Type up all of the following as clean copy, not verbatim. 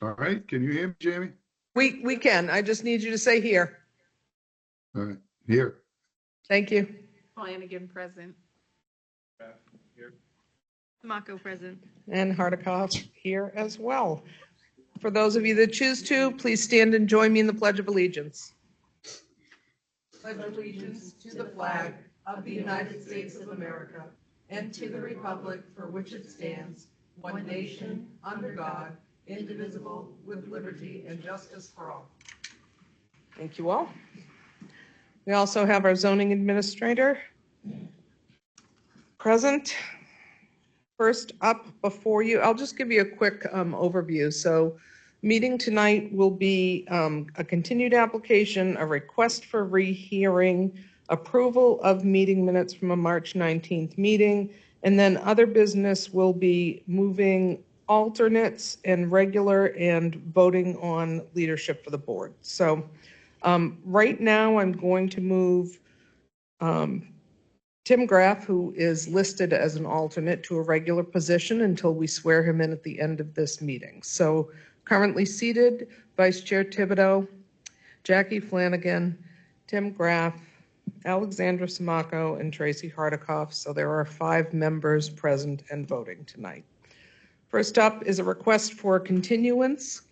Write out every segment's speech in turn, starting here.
All right, can you hear me, Jamie? We can. I just need you to say here. All right, here. Thank you. Flanagan present. Mako present. And Hardikoff here as well. For those of you that choose to, please stand and join me in the Pledge of Allegiance. Pledge allegiance to the flag of the United States of America and to the republic for which it stands, one nation, under God, indivisible, with liberty and justice for all. Thank you all. We also have our zoning administrator present. First up before you, I'll just give you a quick overview. So meeting tonight will be a continued application, a request for rehearing, approval of meeting minutes from a March 19th meeting, and then other business will be moving alternates and regular and voting on leadership for the board. So right now I'm going to move Tim Graff, who is listed as an alternate, to a regular position until we swear him in at the end of this meeting. So currently seated, Vice Chair Thibodeau, Jackie Flanagan, Tim Graff, Alexandra Samako, and Tracy Hardikoff. So there are 5 members present and voting tonight. First up is a request for continuance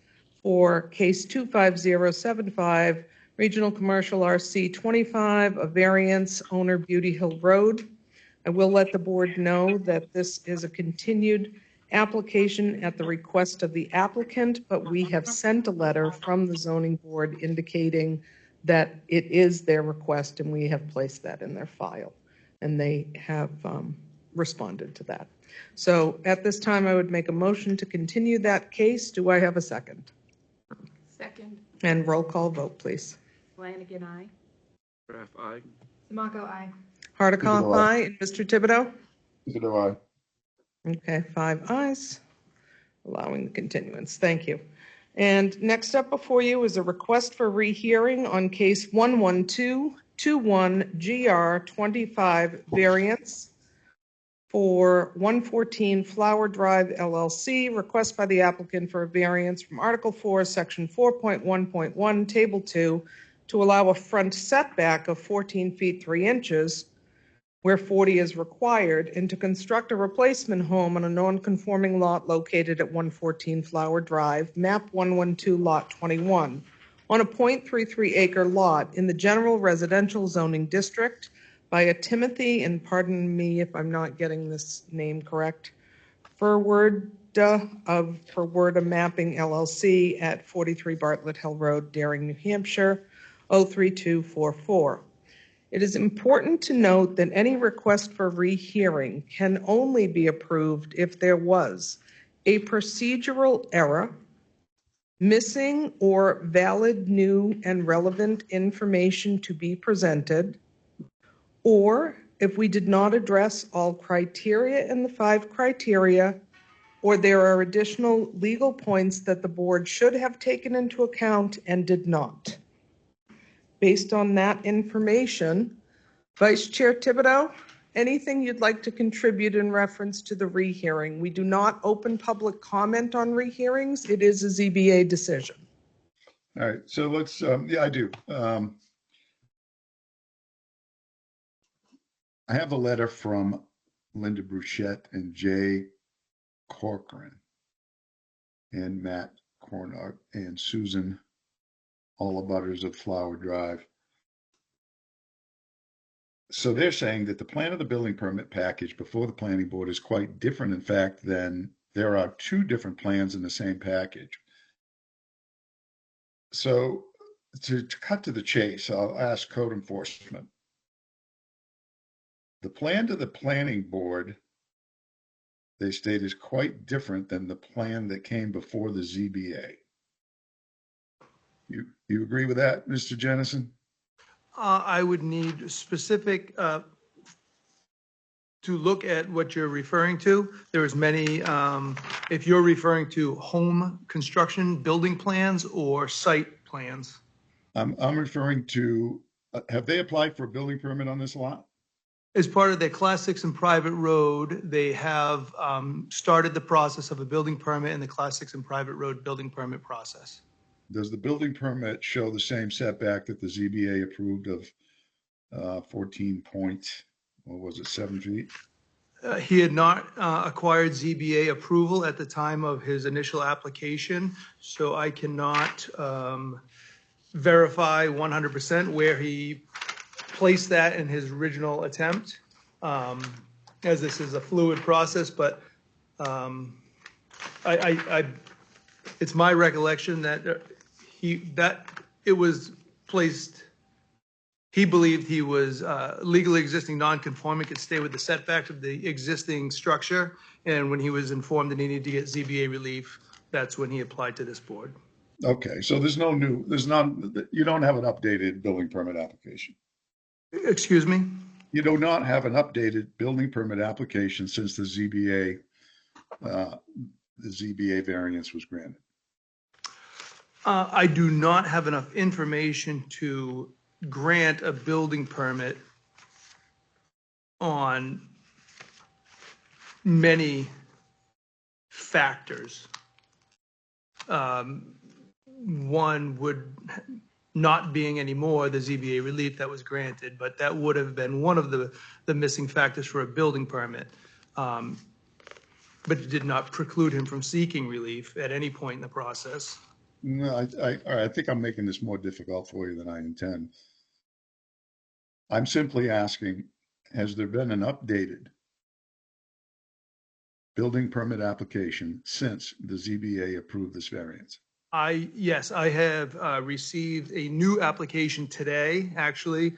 for case 25075, Regional Commercial RC 25, a variance, owner Beauty Hill Road. I will let the board know that this is a continued application at the request of the applicant, but we have sent a letter from the zoning board indicating that it is their request, and we have placed that in their file, and they have responded to that. So at this time, I would make a motion to continue that case. Do I have a second? Second. And roll call vote, please. Flanagan, aye. Graff, aye. Samako, aye. Hardikoff, Thibodeau, aye. aye. And Mr. Thibodeau? Thibodeau, aye. Okay, 5 ayes, allowing the continuance. Thank you. And next up before you is a request for rehearing on case 11221GR25 variance for 114 Flower Drive LLC, request by the applicant for a variance from Article 4, Section 4.1.1, Table 2, to allow a front setback of 14 feet 3 inches where 40 is required, and to construct a replacement home on a non-conforming lot located at 114 Flower Drive, map 112, lot 21, on a .33 acre lot in the general residential zoning district by a Timothy, and pardon me if I'm not getting this name correct, Furward of Furward Mapping LLC at 43 Bartlett Hill Road, Daring, New Hampshire, 03244. It is important to note that any request for rehearing can only be approved if there was a procedural error, missing or valid new and relevant information to be presented, or if we did not address all criteria in the 5 criteria, or there are additional legal points that the board should have taken into account and did not. Based on that information, Vice Chair Thibodeau, anything you'd like to contribute in reference to the rehearing? We do not open public comment on rehearings. It is a ZBA decision. All right, so let's, yeah, I do. I have a letter from Linda Bruchette and Jay Corcoran and Matt Cornard and Susan, all abutters of Flower Drive. So they're saying that the plan of the building permit package before the planning board is quite different, in fact, than there are 2 different plans in the same package. So to cut to the chase, I'll ask code enforcement. The plan to the planning board, they state, is quite different than the plan that came before the ZBA. You agree with that, Mr. Jennison? I would need specific, to look at what you're referring to. There's many, if you're referring to home construction, building plans or site plans. I'm referring to, have they applied for a building permit on this lot? As part of their Class 6 and private road, they have started the process of a building permit in the Class 6 and private road building permit process. Does the building permit show the same setback that the ZBA approved of 14 point, what was it, 7 feet? He had not acquired ZBA approval at the time of his initial application, so I cannot verify 100% where he placed that in his original attempt, as this is a fluid process, but it's my recollection that it was placed, he believed he was legally existing non-conforming, could stay with the setbacks of the existing structure, and when he was informed that he needed to get ZBA relief, that's when he applied to this board. Okay, so you don't have an updated building permit application. Excuse me? You do not have an updated building permit application since the ZBA variance was granted. I do not have enough information to grant a building permit on many factors. One would not being anymore the ZBA relief that was granted, but that would have been one of the missing factors for a building permit. But it did not preclude him from seeking relief at any point in the process. No, I think I'm making this more difficult for you than I intend. I'm simply asking, has there been an updated building permit application since the ZBA approved this variance? Yes, I have received a new application today, actually,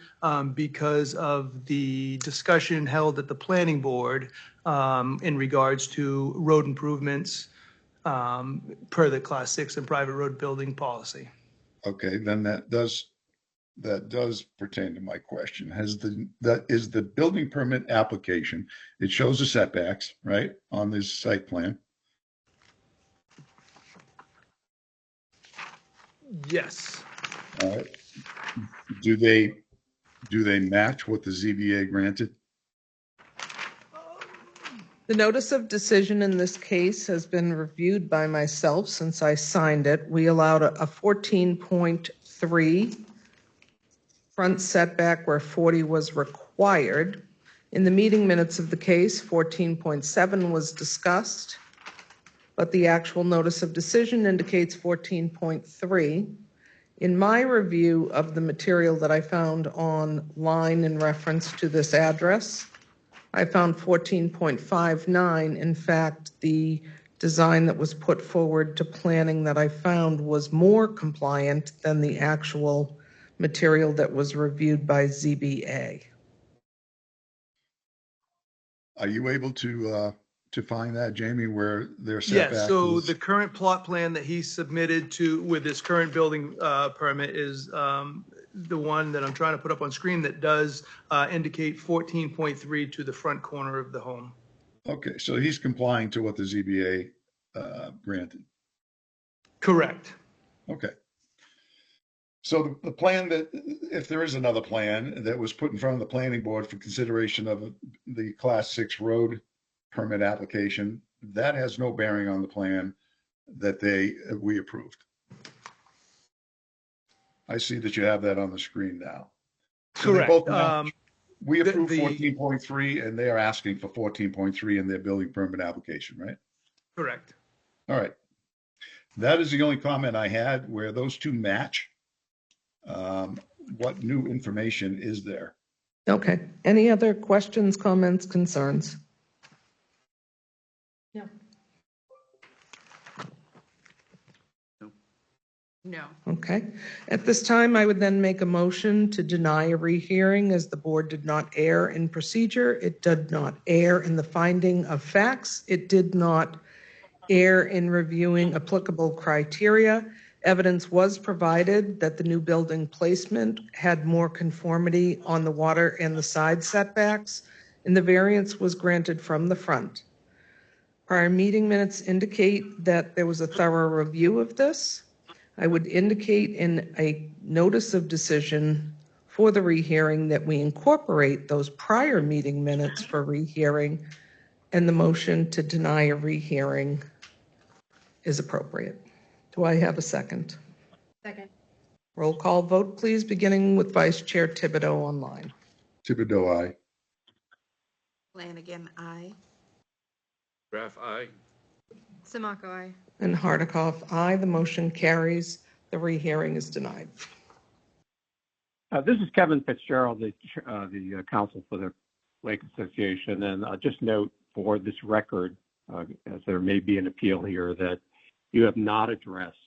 because of the discussion held at the planning board in regards to road improvements per the Class 6 and private road building policy. Okay, then that does pertain to my question. Is the building permit application, it shows the setbacks, right, on this site plan? Yes. Do they match what the ZBA granted? The notice of decision in this case has been reviewed by myself since I signed it. We allowed a 14.3 front setback where 40 was required. In the meeting minutes of the case, 14.7 was discussed, but the actual notice of decision indicates 14.3. In my review of the material that I found online in reference to this address, I found 14.59. In fact, the design that was put forward to planning that I found was more compliant than the actual material that was reviewed by ZBA. Are you able to find that, Jamie, where their setback is? Yes, so the current plot plan that he submitted with his current building permit is the one that I'm trying to put up on screen that does indicate 14.3 to the front corner of the home. Okay, so he's complying to what the ZBA granted. Correct. Okay. So the plan that, if there is another plan that was put in front of the planning board for consideration of the Class 6 road permit application, that has no bearing on the plan that we approved. I see that you have that on the screen now. So Correct. We approved 14.3 and they are asking for 14.3 in their building permit application, right? Correct. All right. That is the only comment I had. Where those two match. What new information is there? Okay. Any other questions, comments, concerns? No. No. Okay. At this time, I would then make a motion to deny a rehearing as the board did not err in procedure. It did not err in the finding of facts. It did not err in reviewing applicable criteria. Evidence was provided that the new building placement had more conformity on the water and the side setbacks, and the variance was granted from the front. Prior meeting minutes indicate that there was a thorough review of this. I would indicate in a notice of decision for the rehearing, that we incorporate those prior meeting minutes for rehearing, and the motion to deny a rehearing is appropriate. Do I have a second? Second. Roll call vote, please, beginning with Vice Chair Thibodeau online. Thibodeau, aye. Flanagan, aye. Graff, aye. Samaco, aye. And Hardikoff, aye. The motion carries. The rehearing is denied. This is Kevin Fitzgerald, the counsel for the Lake Association, and just note for this record, as there may be an appeal here, that you have not addressed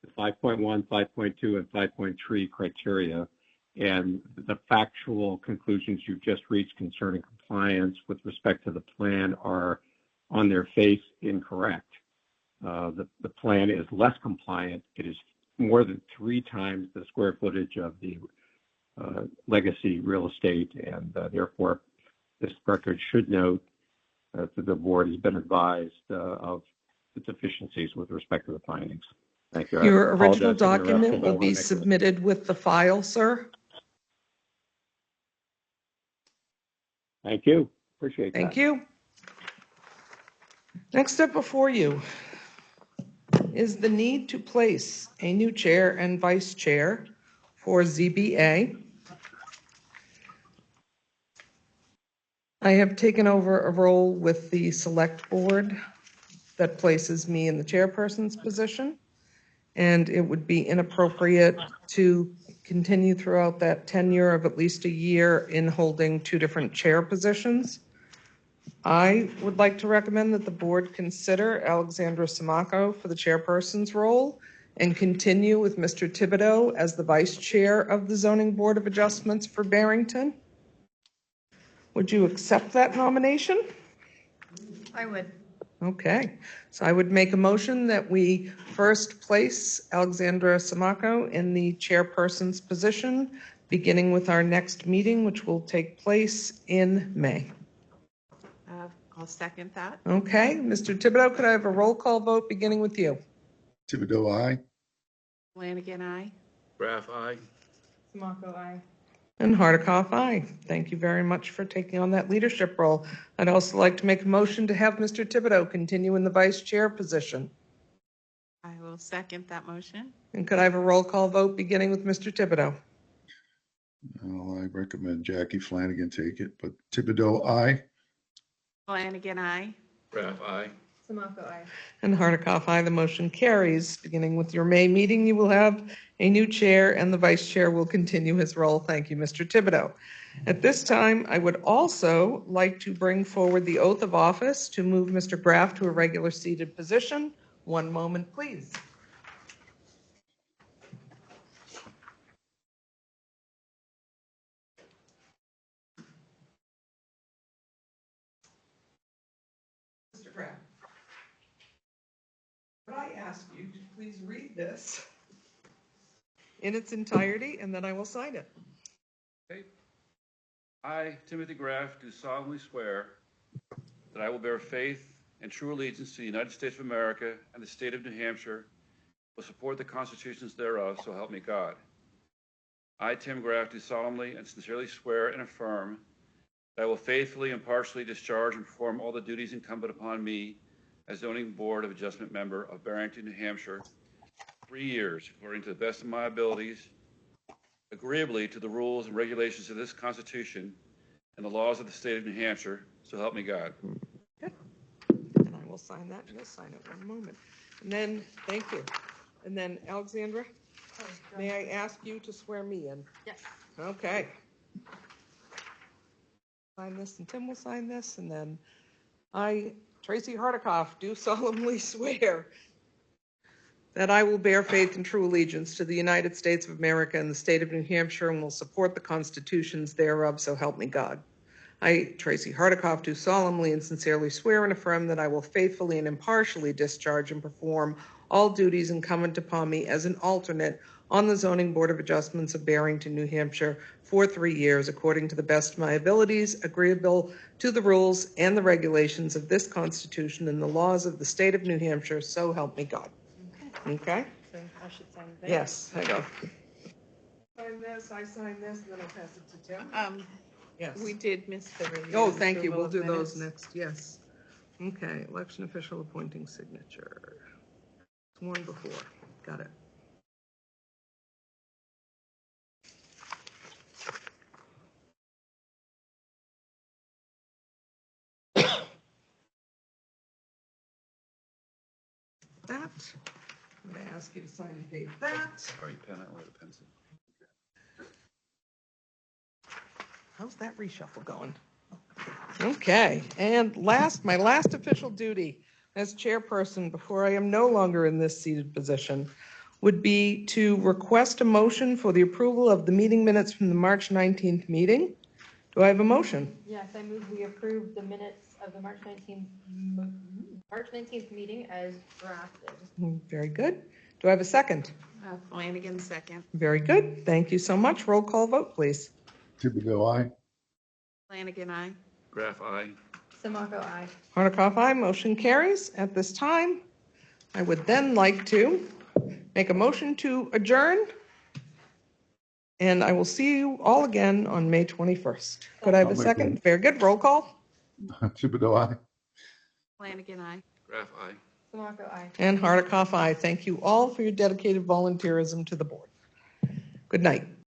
the 5.1, 5.2, and 5.3 criteria, and the factual conclusions you've just reached concerning compliance with respect to the plan are on their face incorrect. The plan is less compliant. It is more than 3 times the square footage of the legacy real estate, and therefore this record should note that the board has been advised of the deficiencies with respect to the findings. Thank you. Your original document will be submitted with the file, sir. Thank you. Appreciate that. Thank you. Next up before you is the need to place a new chair and vice chair for ZBA. I have taken over a role with the select board that places me in the chairperson's position, and it would be inappropriate to continue throughout that tenure of at least a year in holding 2 different chair positions. I would like to recommend that the board consider Alexandra Samaco for the chairperson's role and continue with Mr. Thibodeau as the vice chair of the Zoning Board of Adjustments for Barrington. Would you accept that nomination? I would. Okay, so I would make a motion that we first place Alexandra Samaco in the chairperson's position, beginning with our next meeting, which will take place in May. I'll second that. Okay, Mr. Thibodeau, could I have a roll call vote beginning with you? Thibodeau, aye. Flanagan, aye. Graff, aye. Samaco, aye. And Hardikoff, aye. Thank you very much for taking on that leadership role. I'd also like to make a motion to have Mr. Thibodeau continue in the vice chair position. I will second that motion. And could I have a roll call vote beginning with Mr. Thibodeau? Well, I recommend Jackie Flanagan take it, but Thibodeau, aye. Flanagan, aye. Graff, aye. Samaco, aye. And Hardikoff, aye. The motion carries. Beginning with your May meeting, you will have a new chair, and the vice chair will continue his role. Thank you, Mr. Thibodeau. At this time, I would also like to bring forward the oath of office to move Mr. Graff to a regular seated position. One moment, please. Mr. Graff, could I ask you to please read this in its entirety, and then I will sign it. Okay. I, Timothy Graff, do solemnly swear that I will bear faith and true allegiance to the United States of America and the state of New Hampshire, will support the constitutions thereof, so help me God. I, Tim Graff, do solemnly and sincerely swear and affirm that I will faithfully and impartially discharge and perform all the duties incumbent upon me as Zoning Board of Adjustment member of Barrington, New Hampshire, 3 years, according to the best of my abilities, agreeably to the rules and regulations of this Constitution and the laws of the state of New Hampshire, so help me God. And I will sign that, and you'll sign it one moment. And then, thank you. And then, Alexandra, may I ask you to swear me in? Yes. Okay. Sign this, and Tim will sign this, and then I, Tracy Hardikoff, do solemnly swear that I will bear faith and true allegiance to the United States of America and the state of New Hampshire, and will support the constitutions thereof, so help me God. I, Tracy Hardikoff, do solemnly and sincerely swear and affirm that I will faithfully and impartially discharge and perform all duties incumbent upon me as an alternate on the Zoning Board of Adjustments of Barrington, New Hampshire, for 3 years, according to the best of my abilities, agreeable to the rules and the regulations of this Constitution and the laws of the state of New Hampshire, so help me God. Okay? So I should sign that. Yes, I go. Sign this, I sign this, and then I'll pass it to Tim. Yes. We did miss the review. Oh, and thank you. approval We'll of do those minutes. next, yes. Okay, election official appointing signature. One before, got it. That, I'm gonna ask you to sign and date that. Sorry, pen, I only have a pencil. How's that reshuffle going? Okay, and my last official duty as chairperson before I am no longer in this seated position would be to request a motion for the approval of the meeting minutes from the March 19th meeting. Do I have a motion? Yes, I move we approve the minutes of the March 19th meeting as drafted. Very good. Do I have a second? Flanagan, second. Very good. Thank you so much. Roll call vote, please. Thibodeau, aye. Flanagan, aye. Graff, aye. Samaco, aye. Hardikoff, aye. Motion carries. At this time, I would then like to make a motion to adjourn. And I will see you all again on May 21st. Could I have a I'll make second? Very good. Roll call. Thibodeau, aye. Flanagan, aye. Graff, aye. Samaco, aye. And Hardikoff, aye. Thank you all for your dedicated volunteerism to the board. Good night.